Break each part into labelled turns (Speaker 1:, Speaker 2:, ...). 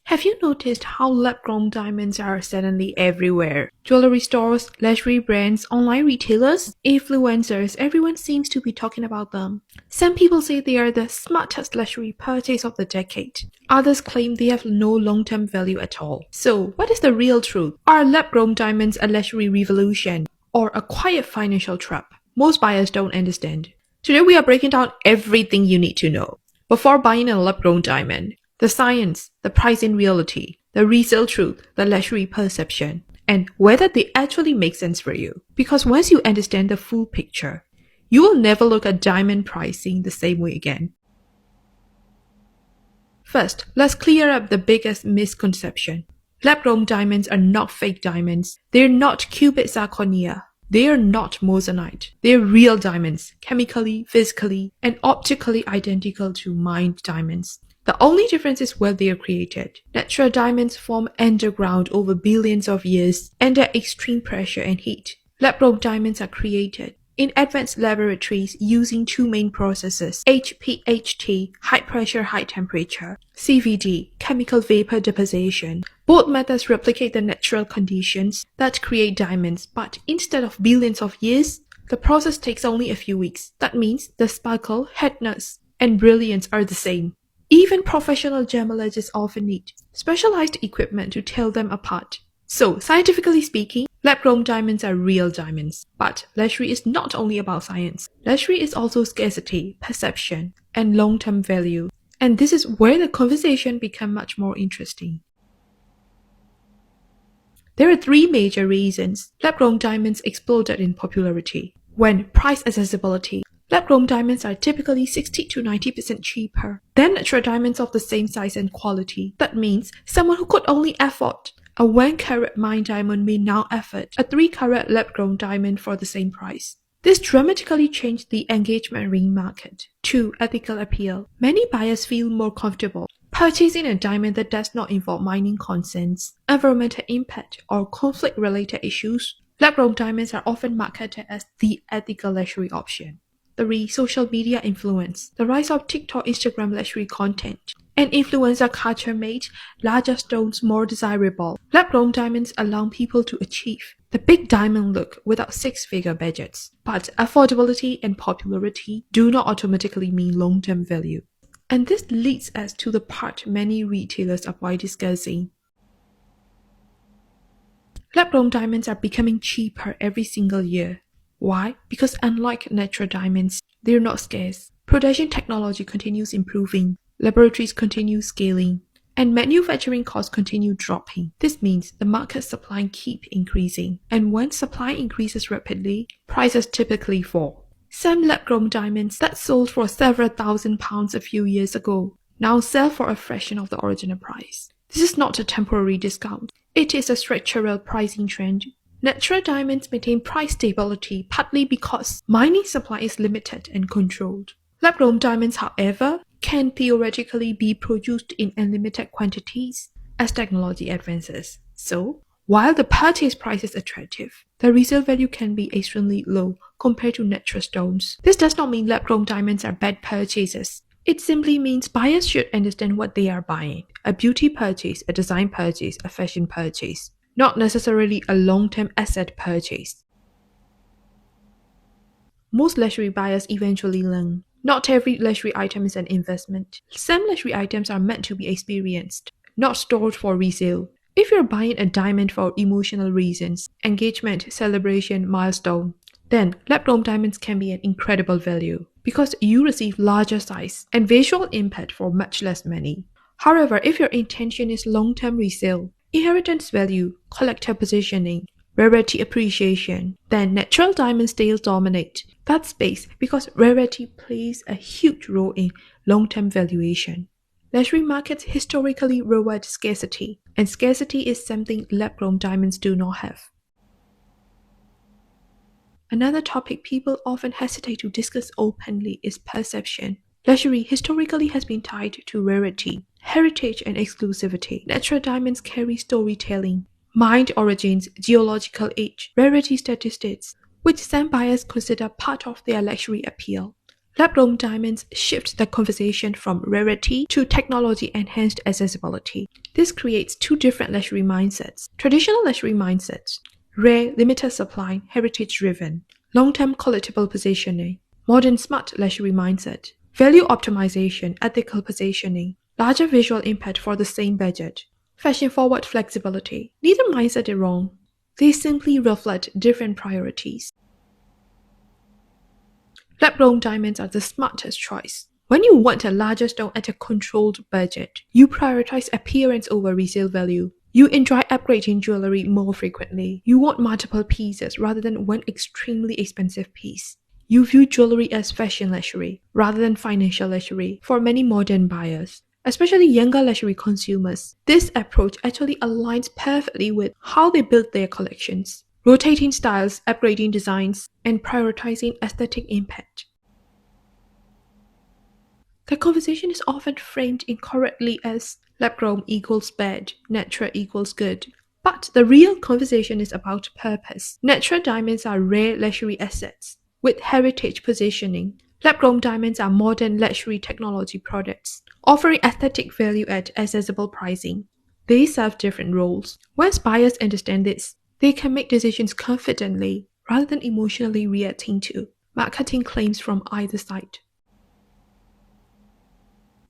Speaker 1: Have you noticed how lab-grown diamonds are suddenly everywhere? Jewelry stores, luxury brands, online retailers, influencers, everyone seems to be talking about them. Some people say they are the smartest luxury purchase of the decade. Others claim they have no long-term value at all. So, what is the real truth? Are lab-grown diamonds a luxury revolution or a quiet financial trap? Most buyers don't understand. Today we are breaking down everything you need to know before buying a lab-grown diamond. The science, the price in reality, the resale truth, the luxury perception, and whether they actually make sense for you. Because once you understand the full picture, you will never look at diamond pricing the same way again. First, let's clear up the biggest misconception. Lab-grown diamonds are not fake diamonds. They're not cubic zirconia. They are not moissanite. They're real diamonds, chemically, physically, and optically identical to mined diamonds. The only difference is where they are created. Natural diamonds form underground over billions of years under extreme pressure and heat. Lab-grown diamonds are created in advanced laboratories using two main processes: HPHT, high pressure, high temperature, CVD, chemical vapor deposition. Both methods replicate the natural conditions that create diamonds, but instead of billions of years, the process takes only a few weeks. That means the sparkle, hardness, and brilliance are the same. Even professional gemologists often need specialized equipment to tell them apart. So, scientifically speaking, lab-grown diamonds are real diamonds. But luxury is not only about science. Luxury is also scarcity, perception, and long-term value. And this is where the conversation becomes much more interesting. There are three major reasons lab-grown diamonds exploded in popularity. One, price accessibility. Lab-grown diamonds are typically 60 to 90% cheaper than natural diamonds of the same size and quality. That means someone who could only afford a 1-carat mined diamond may now afford a 3-carat lab-grown diamond for the same price. This dramatically changed the engagement ring market. 2. Ethical appeal. Many buyers feel more comfortable purchasing a diamond that does not involve mining concerns, environmental impact, or conflict-related issues. Lab-grown diamonds are often marketed as the ethical luxury option. 3. Social media influence. The rise of TikTok, Instagram luxury content and influencer culture made larger stones more desirable. Lab-grown diamonds allow people to achieve the big diamond look without six-figure budgets. But affordability and popularity do not automatically mean long-term value. And this leads us to the part many retailers avoid discussing. Lab-grown diamonds are becoming cheaper every single year. Why? Because unlike natural diamonds, they are not scarce. Production technology continues improving, laboratories continue scaling, and manufacturing costs continue dropping. This means the market supply keeps increasing, and when supply increases rapidly, prices typically fall. Some lab-grown diamonds that sold for several £1,000s a few years ago now sell for a fraction of the original price. This is not a temporary discount. It is a structural pricing trend. Natural diamonds maintain price stability partly because mining supply is limited and controlled. Lab-grown diamonds, however, can theoretically be produced in unlimited quantities as technology advances. So, while the purchase price is attractive, the resale value can be extremely low compared to natural stones. This does not mean lab-grown diamonds are bad purchases. It simply means buyers should understand what they are buying: a beauty purchase, a design purchase, a fashion purchase, not necessarily a long-term asset purchase. Most luxury buyers eventually learn. Not every luxury item is an investment. Some luxury items are meant to be experienced, not stored for resale. If you're buying a diamond for emotional reasons, engagement, celebration, milestone, then lab-grown diamonds can be an incredible value because you receive larger size and visual impact for much less money. However, if your intention is long-term resale, inheritance value, collector positioning, rarity appreciation, then natural diamonds still dominate that space because rarity plays a huge role in long-term valuation. Luxury markets historically reward scarcity, and scarcity is something lab-grown diamonds do not have. Another topic people often hesitate to discuss openly is perception. Luxury historically has been tied to rarity, heritage, and exclusivity. Natural diamonds carry storytelling, mined origins, geological age, rarity statistics, which some buyers consider part of their luxury appeal. Lab-grown diamonds shift the conversation from rarity to technology-enhanced accessibility. This creates two different luxury mindsets. Traditional luxury mindsets: rare, limited supply, heritage-driven, long-term collectible positioning. Modern smart luxury mindset: value optimization, ethical positioning, larger visual impact for the same budget. Fashion-forward flexibility. Neither mindset is wrong. They simply reflect different priorities. Lab-grown diamonds are the smartest choice. When you want a larger stone at a controlled budget, you prioritize appearance over resale value. You enjoy upgrading jewelry more frequently. You want multiple pieces rather than one extremely expensive piece. You view jewelry as fashion luxury rather than financial luxury for many modern buyers, especially younger luxury consumers. This approach actually aligns perfectly with how they build their collections: rotating styles, upgrading designs, and prioritizing aesthetic impact. The conversation is often framed incorrectly as lab-grown equals bad, natural equals good. But the real conversation is about purpose. Natural diamonds are rare luxury assets with heritage positioning. Lab-grown diamonds are modern luxury technology products, offering aesthetic value at accessible pricing. They serve different roles. Once buyers understand this, they can make decisions confidently rather than emotionally reacting to marketing claims from either side.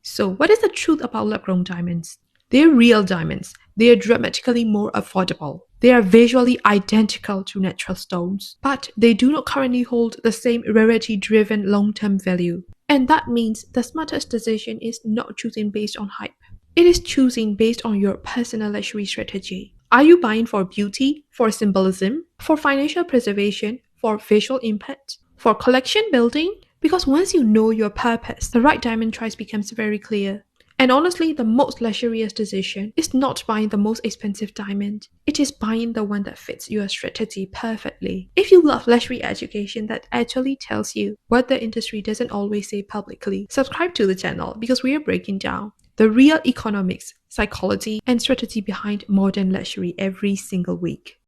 Speaker 1: So, what is the truth about lab-grown diamonds? They're real diamonds. They are dramatically more affordable. They are visually identical to natural stones, but they do not currently hold the same rarity-driven long-term value. And that means the smartest decision is not choosing based on hype. It is choosing based on your personal luxury strategy. Are you buying for beauty, for symbolism, for financial preservation, for visual impact, for collection building? Because once you know your purpose, the right diamond choice becomes very clear. And honestly, the most luxurious decision is not buying the most expensive diamond. It is buying the one that fits your strategy perfectly. If you love luxury education that actually tells you what the industry doesn't always say publicly, subscribe to the channel because we are breaking down the real economics, psychology, and strategy behind modern luxury every single week.